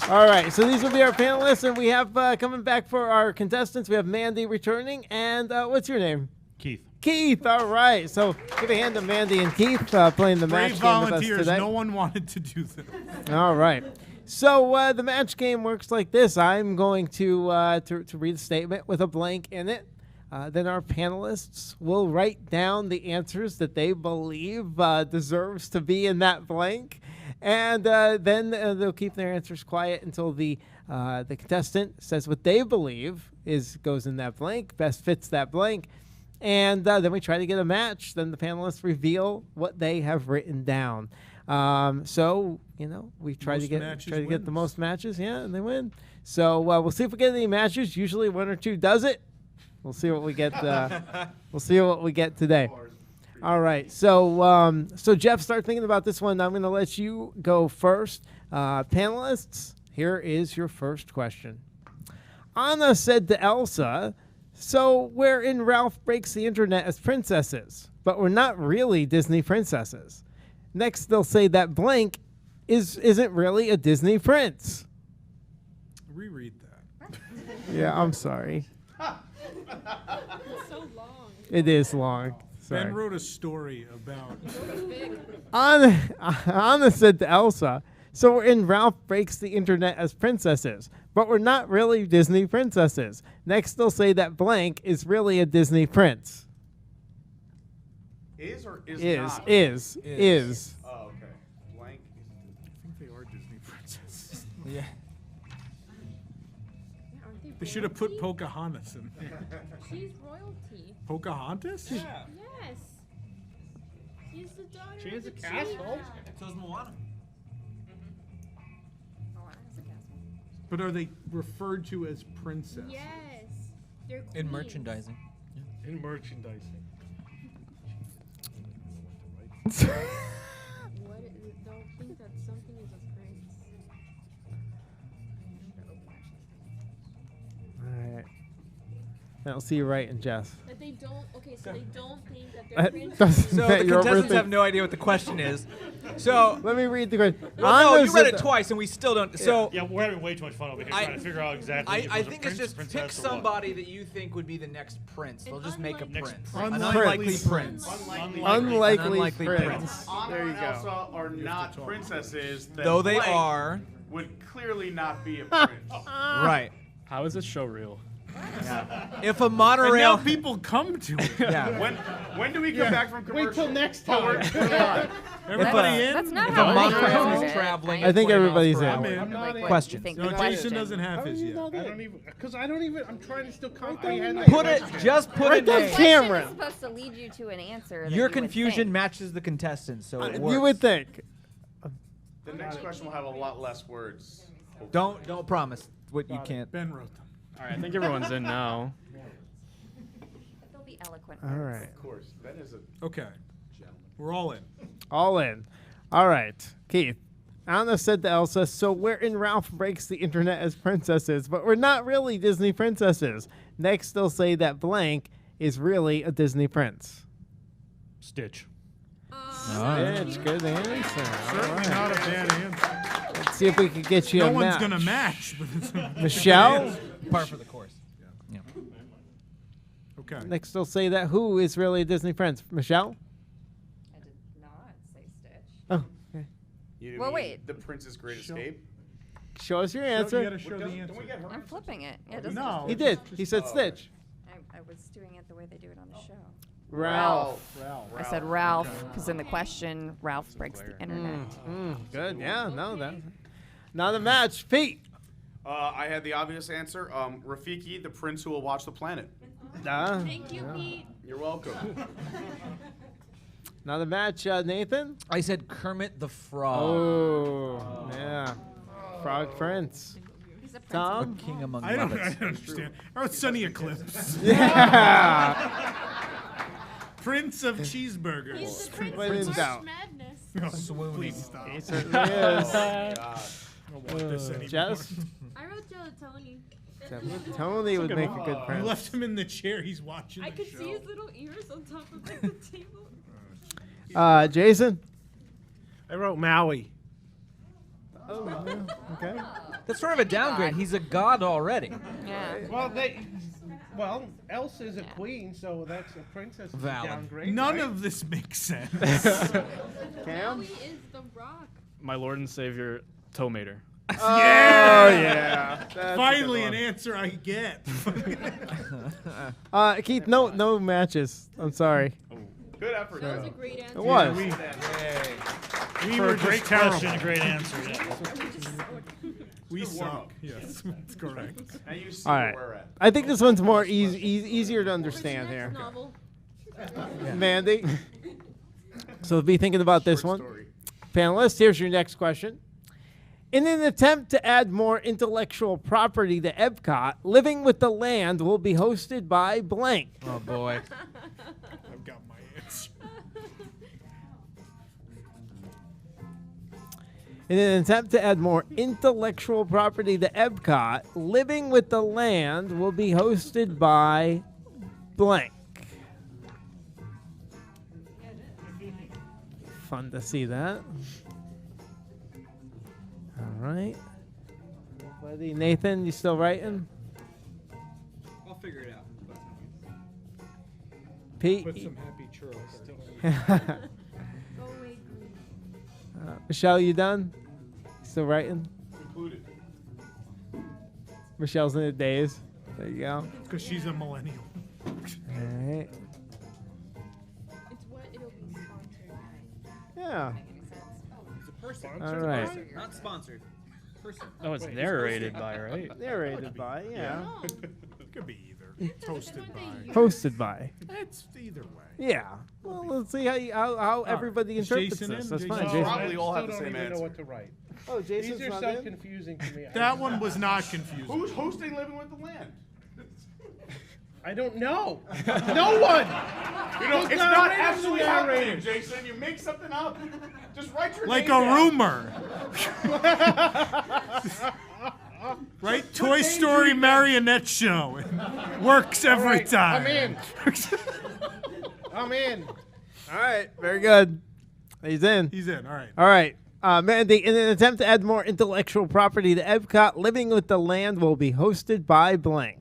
All right, so these will be our panelists, and we have coming back for our contestants. We have Mandy returning, and what's your name? Keith. Keith. All right, so give a hand to Mandy and Keith playing the match game with us today. No one wanted to do this. All right. So the match game works like this. I'm going to read a statement with a blank in it. Then our panelists will write down the answers that they believe deserves to be in that blank. And then they'll keep their answers quiet until the contestant says what they believe goes in that blank, best fits that blank. And then we try to get a match. Then the panelists reveal what they have written down. So, we try to get the most matches, and they win. So we'll see if we get any matches. Usually one or two does it. We'll see what we get. We'll see what we get today. All right. So Jeff, start thinking about this one. I'm going to let you go first. Panelists, here is your first question. Anna said to Elsa, "So wherein Ralph breaks the internet as princesses, but we're not really Disney princesses." Next, they'll say that blank isn't really a Disney prince. Reread that. Yeah, I'm sorry. It's so long. It is long. Sorry. Ben wrote a story about... Anna said to Elsa, "So in Ralph breaks the internet as princesses, but we're not really Disney princesses." Next, they'll say that blank is really a Disney prince. Is or is not? Is. Oh, okay. Blank. I think they are Disney princesses. Yeah. They should have put Pocahontas in there. She's royalty. Pocahontas? Yeah. Yes. She's the daughter She of is the a castle. chief. So is Moana. Moana has a castle. But are they referred to as princess? Yes. They're In queens. merchandising. In merchandising. What is, don't think that something is a prince. All right. I'll see you right in Jess. That they don't. Okay, so they don't think that Uh, they're princes. So the contestants have no idea what the question is. So Let me read the question. well, no, Anna you read said it twice, and we still don't. So Yeah, we're having way too much fun over here trying to figure out exactly if it I was a think prince, it's just princess, pick or what. somebody that you think would be the next prince. They'll just make a unlikely prince. prince. An Unlikely unlikely prince. prince. Unlikely, Unlikely prince. prince. Anna There you and go. Elsa are not princesses. then Though they blank are. would clearly not be a prince. Right. How is this show real? If a And monorail. now people come to it. Yeah. When do we come back from commercial? Wait till next Oh, time. Everybody in? That's not If how a it monorail works. is traveling. I think at 20 everybody's miles per in. hour- I'm in. I'm not in. Question. Think No, the Jason question. doesn't have his yet. I don't even, because I don't even, I'm trying to still comprehend. down Just put a Right there, name. Cameron. Question is supposed to lead you to an answer. that Your you would confusion think. matches the contestants, so it works. You would think. The next question will have a lot less words. Don't promise what you can't. Ben wrote them. All right, I think everyone's in now. They'll be eloquent. All words. right. Of course. Ben is a Okay. We're all in. All in. All right. Keith. Anna said to Elsa, "So wherein Ralph breaks the internet as princesses, but we're not really Disney princesses." Next, they'll say that blank is really a Disney prince. Stitch. Stitch, good answer. All Certainly right. not a bad answer. Let's see if we can get you No a one's match. going to match. But it's a Michelle? Par for the course. Yeah. Okay. Next, they'll say that who is really a Disney prince. Michelle? I did not say Stitch. Oh, okay. You Well, mean wait. The Prince's Great Escape. Show us your You answer. got to show the Don't answer. we get her? I'm flipping it. Yeah, it doesn't No. He did. He said Stitch. I was doing it the way they do it on the show. Ralph. I said Ralph because in the question, Ralph breaks the internet. Good. Yeah, no, that. Not a match. Pete. I had the obvious answer. Rafiki, the prince who will watch the planet. Thank you, Pete. You're welcome. Not a match. Nathan. I said Kermit the Frog. Oh, yeah. Frog Prince. He's a prince. Tom. King among I don't Muppets. understand. Oh, it's Sunny Eclipse. Yeah. Prince of Cheeseburgers. He's the prince When in of March doubt. Madness. Oh, please stop. He certainly is. I don't want this anymore. Jess. I wrote Gelatoni. Tony would make a good You prince. left him in the chair. He's watching I the could show. see his little ears on top of like, the table. Jason. I wrote Maui. Oh, yeah. Okay. That's sort of a downgrade. He's a god already. Yeah. Well, Elsa's a queen, so that's a princess. Valid. Downgrade. None right? of this makes sense. Cam? Joey is the Rock. My Lord and Savior, Tomater. Oh, yeah. That's a Finally, good an one. answer I get. Keith, no matches. I'm sorry. Good effort. That was a great answer. It was. We For were a great just terrible. question, a great answer. Yeah. We Good warm-up. suck. Yes, that's correct. And you see All where right. we're at. I think this one's more easier to understand Next here. novel. Mandy. So be thinking about this Short one. story. Panelists, here's your next question. In an attempt to add more intellectual property to Epcot, Living with the Land will be hosted by blank. Oh boy. I've got my answer. In an attempt to add more intellectual property to Epcot, Living with the Land will be hosted by blank. Fun to see that. All right. Buddy Nathan, you still writing? I'll figure it out. Pete? Put some happy churros. Go away, Green. Michelle, you done? Still writing? Included. Michelle's in a daze. There you go. Because she's a millennial. All right. It's what it'll be sponsored by. Yeah. It's a person. All right. Not sponsored. Person. Oh, it's narrated by, right? Narrated by, yeah. No. It could be either. Toasted by. Hosted by. It's either way. Yeah. Well, let's see how everybody Is interprets Jason this. in? That's Jason? fine. No, Jason. Probably all have the Still same don't even know answer. what to write. Oh, Jason's These are not so in? confusing to me. That one was not confusing. Who's hosting Living with the Land? I don't know. No one. You know, it's not actually happening, Jason. You make something up. Just write your Like name a down. rumor. Right? Toy Story marionette show. It works every All right, time. I'm in. I'm in. All right. Very good. He's in. He's in. All right. All right. Mandy, in an attempt to add more intellectual property to Epcot, Living with the Land will be hosted by blank.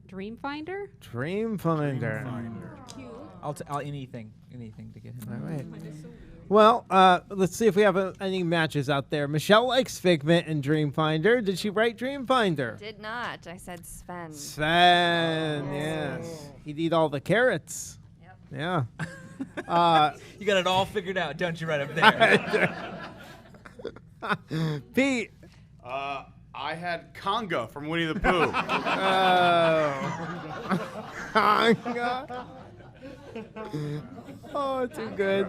Dreamfinder? Dreamfinder. Cute. I'll anything to get him. All right. Mine is so weird. Well, let's see if we have any matches out there. Michelle likes Figment and Dreamfinder. Did she write Dreamfinder? Did not. I said Sven. Sven, yes. He'd eat all the carrots. Yep. Yeah. You got it all figured out, don't you, right up there? Pete. I had Conga from Winnie the Pooh. Oh, too good.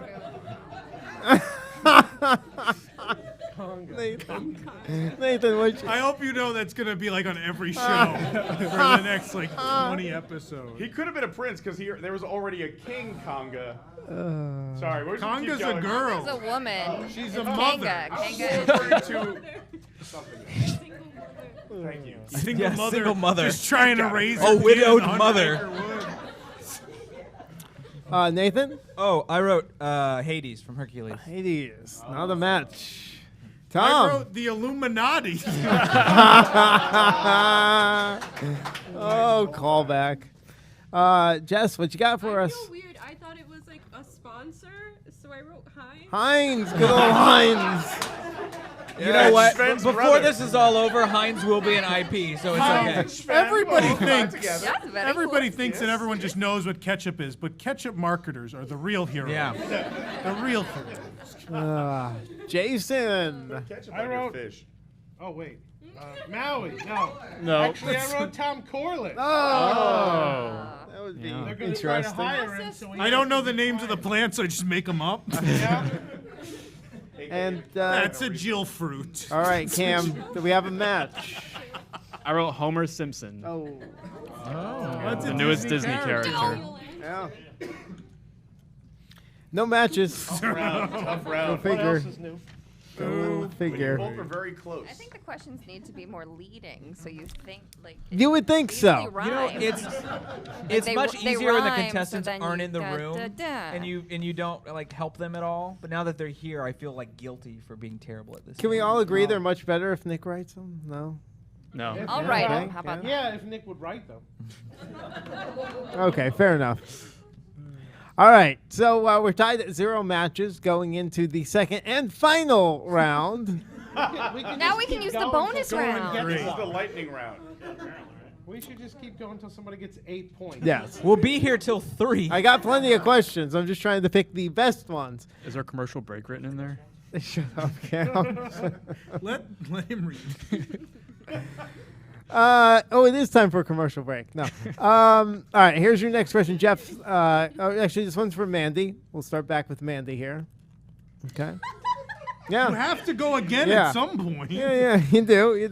Nathan, what you... I hope you know that's going to be like on every show for the next like 20 episodes. He could have been a prince because there was already a king Conga. Sorry, we're just keep Conga's a going. girl. She's a woman. She's a It's mother. Kanga. Referring to something. Thank you. Single Yeah, mother. single mother. Just trying to raise A her kid widowed on mother. Anchor Wood. Nathan? Oh, I wrote Hades from Hercules. Hades. Not a match. I Tom. wrote the Illuminati. Oh, callback. Jess, what you got for I us? feel weird. I thought it was like a sponsor, so I wrote Heinz. Heinz. Good old Heinz. You know what? Sven's Before brother. this is all over, Heinz will be an IP, so it's okay. Everybody Well, thinks. together. That's very Everybody cool. thinks that everyone just knows what ketchup is, but ketchup marketers are the real heroes. Yeah. The real heroes. Jason. Ketchup I on your wrote- fish. Oh wait. Maui. No. No. Actually, I wrote Tom Corlett. Oh. That would be They're going to try to interesting. hire him. So he I don't has know to the be names of the fired. plants, so I just make them up. Yeah. And That's a Jill fruit. all right, Cam, do we have a match? I wrote Homer Simpson, Oh. That's a the newest Disney character. Yeah. No matches. Tough round. Tough round. What Figure. else is new? Go figure. Both are very close. I think the questions need to be more leading, so you think like. You would think usually so. rhyme. You know, it's they much r- they easier when the rhyme, so contestants then aren't you in the got room da-da. and you don't like help them at all. But now that they're here, I feel like guilty for being terrible at this. Can we all agree they're much better if Nick writes them? No. No. I'll Yeah, write okay, them. How about that? Yeah, if Nick would write them. Okay, fair enough. All right, so we're tied at 0 matches going into the second and final round. Now we can use the bonus round. This is the lightning round. We should just keep going until somebody gets 8 points. Yes. We'll be here till 3. I got plenty of questions. I'm just trying to pick the best ones. Is there a commercial break written in there? Shut up, Cam. Let him read. Oh, it is time for a commercial break. No. All right, here's your next question, Jeff. Actually, this one's for Mandy. We'll start back with Mandy here. Okay. You Yeah. have to go again Yeah. at some point. Yeah, you do. Yeah,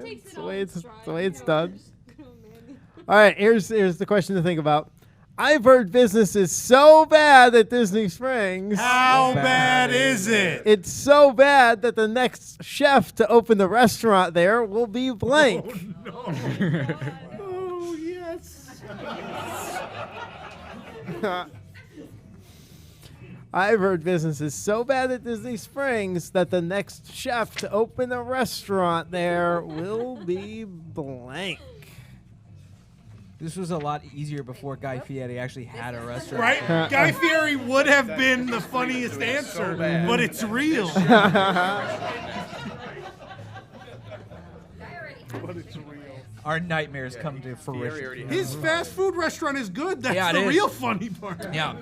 Takes it's it the all way in it's stride, the way it's you know, done. just go, man. All right, here's the question to think about. I've heard business is so bad at Disney Springs. How bad is it? It's so bad that the next chef to open the restaurant there will be blank. Oh, yes. I've heard business is so bad at Disney Springs that the next chef to open a restaurant there will be blank. This was a lot easier before Guy Fieri actually had a restaurant. Right? Guy Fieri would have been the funniest answer, but it's real. Our nightmares come to fruition. His fast food restaurant is good. That's Yeah, it the is. real funny part. Yeah.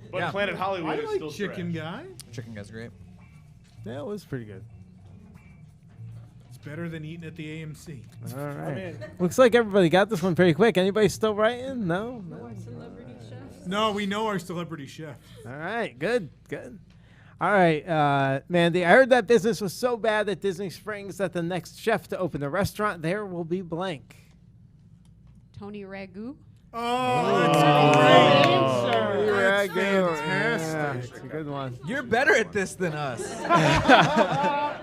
But Yeah. Planet Hollywood I is like still Chicken trash. Guy. Chicken guy's great. Yeah, it was pretty good. It's better than eating at the AMC. All right. Looks like everybody got this one pretty quick. Anybody still writing? No? Celebrity chefs. No, we know our celebrity chef. All right, good. All right, Mandy, I heard that business was so bad at Disney Springs that the next chef to open a restaurant there will be blank. Tony Ragu. Oh, that's a great answer. Yeah, That's good. fantastic. Yeah, it's a good one. You're better at this than us. I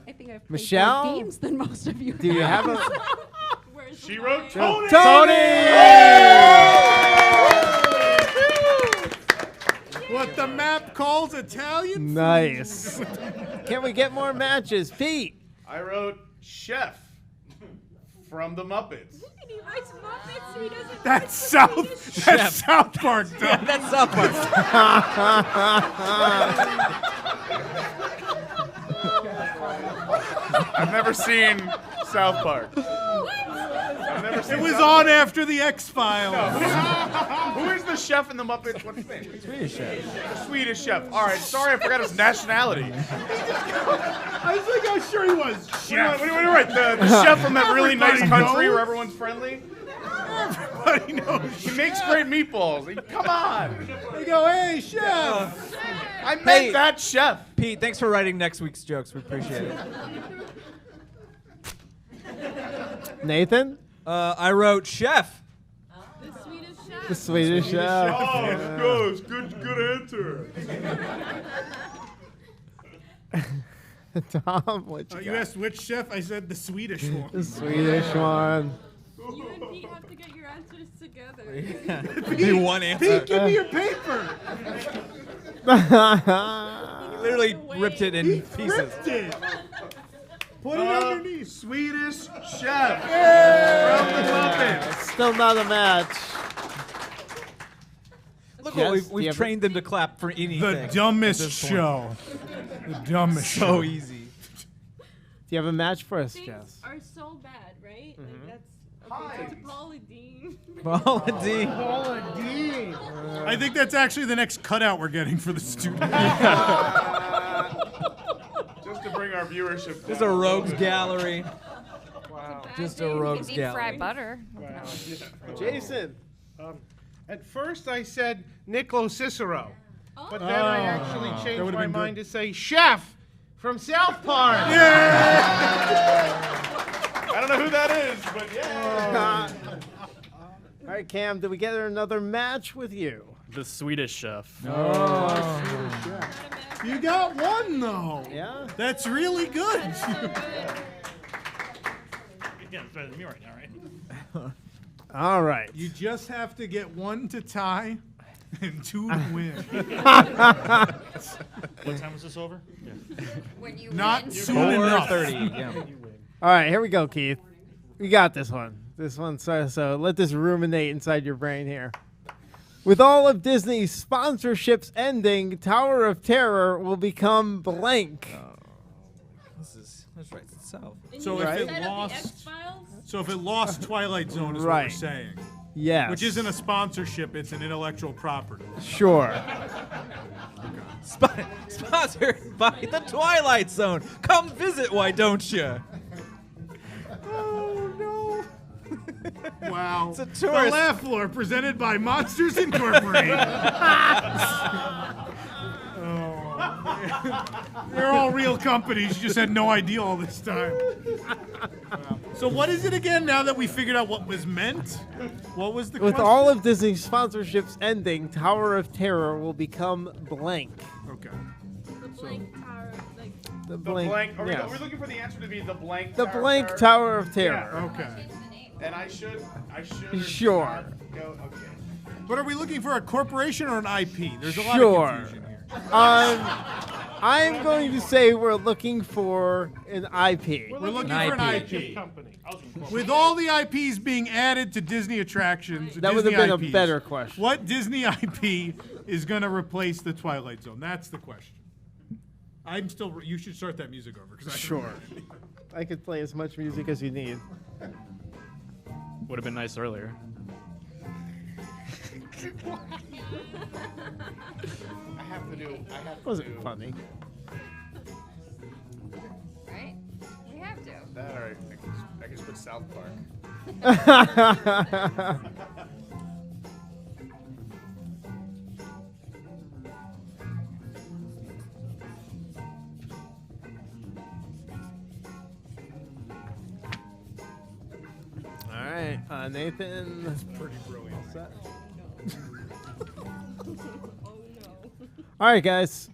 think I've played Michelle? more games than most of you. Do you have a Where's She the wrote line? Tony. What the map calls Italian? Nice. Can we get more matches? Pete. I wrote Chef from the Muppets. And he writes Muppets. He doesn't. That's South Park. Doug. That's South Park. I've never seen South Park. I've never seen It was South on after the X-Files. Park. Who is the chef in the Muppets? What's his name? Swedish chef. The Swedish chef. All right, sorry, I forgot his nationality. I was like, I'm sure he was. What do you write? The chef from that really nice Everybody country knows. where everyone's friendly? Everybody knows. He makes great meatballs. Come on. They go, hey, chef. I meant Hey. that chef. Pete, thanks for writing next week's jokes. We appreciate it. Nathan. I wrote chef. The Swedish chef. The Swedish chef. Oh, good answer. Tom, what you You got? asked which chef? I said the Swedish The one. Swedish one. You and Pete have to get your answers together. Be one answer. Pete, give me your paper. Literally ripped it in pieces. Ripped it. Put it underneath. Swedish chef from the Muppets. Still not a match. Look, Yes, what do you we've have trained them to clap for anything. The at dumbest this point. show. The dumbest show. So easy. Do you have a match for us, Things Jess? are so bad, right? Like that's okay. So it's Paula Dean. Paula D. I think that's actually the next cutout we're getting for the studio. Just to bring our viewership Just a down. rogues gallery. Just a rogues Deep gallery. fried butter. Jason. At first I said Niccolo Cicero, but then I Oh. actually That changed would've my been good. mind to say Chef from South Park. I don't know who that is, but yeah. All right, Cam, did we get another match with you? The Swedish Chef. You got one though. Yeah. That's really good. Yeah, it's better than me right now, right? All right. You just have to get one to tie and two to win. What time was this over? Yeah. When you Not win. soon enough. 4:30. Yeah. All right, here we go, Keith. We got this one. This one, so let this ruminate inside your brain here. With all of Disney's sponsorships ending, Tower of Terror will become blank. This writes itself. So if it lost, Twilight Zone is what we're saying. Yes. Which isn't a sponsorship; it's an intellectual property. Sure. Sponsored by the Twilight Zone. Come visit, why don't you? Oh no! Wow. It's a The tourist. Laugh Floor, presented by Monsters Incorporated. They're all real companies. You just had no idea all this time. Wow. So what is it again? Now that we figured out what was meant, what was the With question? all of Disney's sponsorships ending, Tower of Terror will become blank. Okay. The blank tower, like The The blank. blank. Are we yes. looking for the answer to be the blank? The Tower blank Terror? Tower of Terror. Okay. And I should. or should Sure. not go. Okay. But are we looking for a corporation or an IP? There's a lot Sure. of confusion here. I'm going to say we're looking for an IP. We're looking for an IP. Company. With all the IPs being added to Disney attractions, That would have Disney been a IPs, better question. What Disney IP is going to replace the Twilight Zone? That's the question. You should start that music over. Sure. I could play as much music as you need. Would have been nice earlier. I have to do. Wasn't funny. Right? We have to. That or I can just put South Park. All right, Nathan. That's pretty brilliant. All right, guys.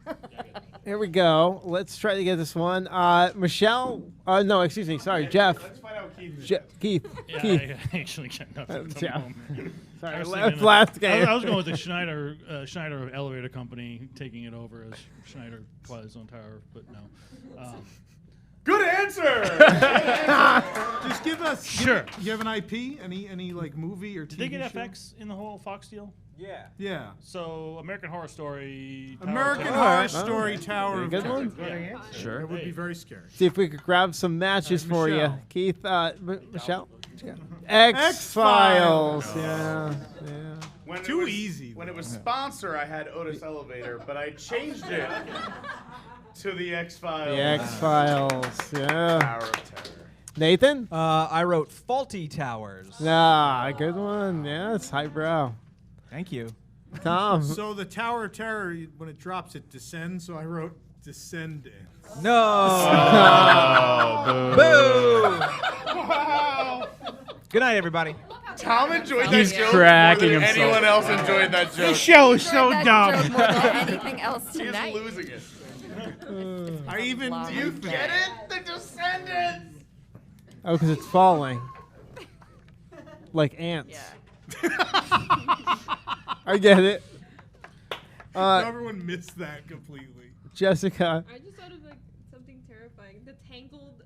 Here we go. Let's try to get this one. Michelle. No, excuse me. Sorry, Jeff. Let's find out what Keith is. Keith. Yeah, Keith. I actually got nothing at the Yeah. moment. Sorry, I was last thinking game. I was going with the Schneider Elevator Company taking it over as Schneider Twilight Zone Tower, but no. Good answer. Just give us. Sure. You have an IP? Any like movie or TV Did they get show? FX in the whole Fox deal? Yeah. Yeah. So American Horror Story. Tower American of Horror Terror. Oh, Story Tower of Good Terror. one. Yeah. Sure. That would be very scary. See if we could grab some matches for you, Michelle. Keith. Michelle. X-Files. Yeah. When Too it was, easy, When though. it was sponsor, I had Otis Elevator, but I changed it to the X-Files. The X-Files. Yeah. Tower of Terror. Nathan. I wrote Faulty Towers. Ah, good one. Yeah, it's highbrow. Thank you. Tom. So the Tower of Terror, when it drops, it descends. So I wrote Descendants. No. Boo. Wow. Good night, everybody. Tom enjoyed He's that joke cracking more than himself. anyone else enjoyed that joke. This show is so That dumb. joke more than anything else He's tonight. losing it. I even Love You it. get it? The Descendants. Oh, because it's falling. Like ants. Yeah. I get it. everyone missed that completely. Jessica. I just thought of like something terrifying. The tangled.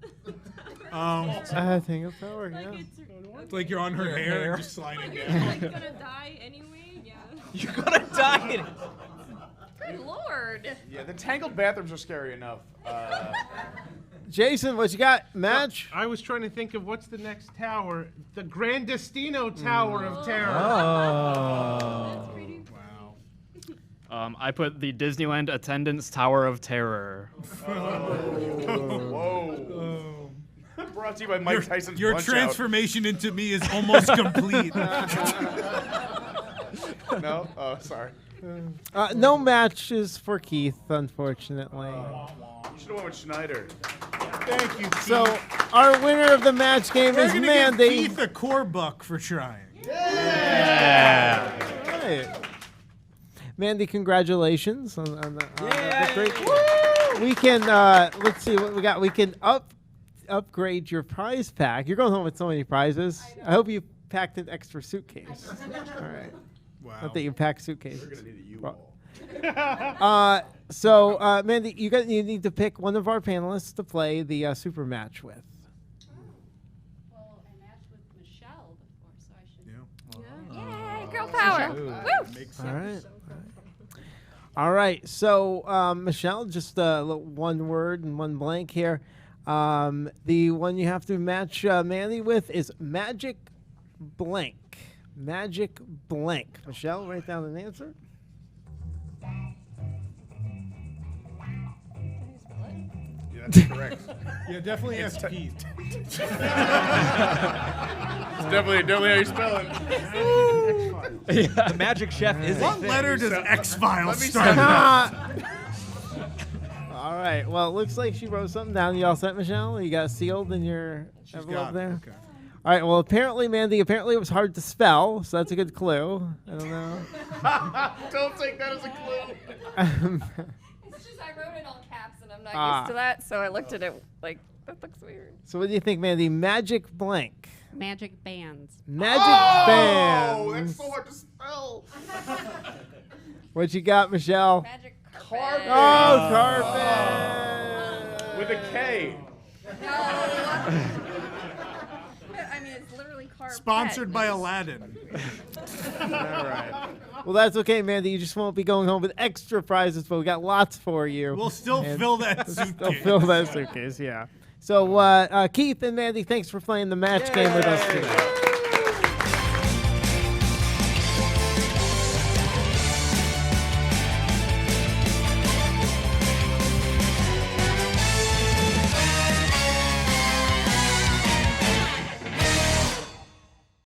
Tangled Tower, like yeah. it's okay. Like you're on her Your hair hair. and just sliding You're down. like gonna die anyway. Yeah. You're gonna die. Good lord. Yeah, the tangled bathrooms are scary enough. Jason, what you got? Match? I was trying to think of what's the next tower. The Grandestino Tower of Terror. Oh. That's pretty. Wow. I put the Disneyland Attendance Tower of Terror. Whoa. Brought to you by Mike Tyson's Your Punch transformation into me is almost complete. Out. No? Oh, sorry. No matches for Keith, unfortunately. You should have went with Schneider. Thank you, Keith. So, our winner of the match game We're is gonna Mandy. give Keith a core buck for trying. Right. Mandy, congratulations on the victory. We can let's see what we got. We can upgrade your prize pack. You're going home with so many prizes. I hope you packed an extra suitcase. All right. Wow. Not that you packed suitcases. We're gonna need a U-Haul. So Mandy, you need to pick one of our panelists to play the super match with. Well, I matched with Michelle before, so I should. Yeah. Yay, girl power. Woo! Makes All sense. right. All right. So Michelle, just one word and one blank here. The one you have to match Mandy with is magic blank. Magic blank. Michelle, write down an answer. Yeah, that's correct. Yeah, definitely ask Pete. It's definitely how you spell it. The magic chef is a What thing. letter does X-Files let me start send with? All right. Well, it looks like she wrote something down. You all set, Michelle? You got it sealed in your envelope got it, there? okay. All right. Well, apparently, Mandy, it was hard to spell, so that's a good clue. I don't know. Don't take that as a clue. It's just I wrote it all caps and I'm not Ah. used to that, so I looked at it like, that looks weird. So what do you think, Mandy? Magic blank. Magic bands. Magic Oh, bands. that's so hard to spell. What you got, Michelle? Magic Carpet. Oh, carpet. With a K. No. I mean, it's literally carpet. Sponsored by Aladdin. All right. Well, that's okay, Mandy. You just won't be going home with extra prizes, but we got lots for you. We'll still And fill that They'll suitcase. fill that suitcase, yeah. So, Keith and Mandy, thanks for playing the match game with us today.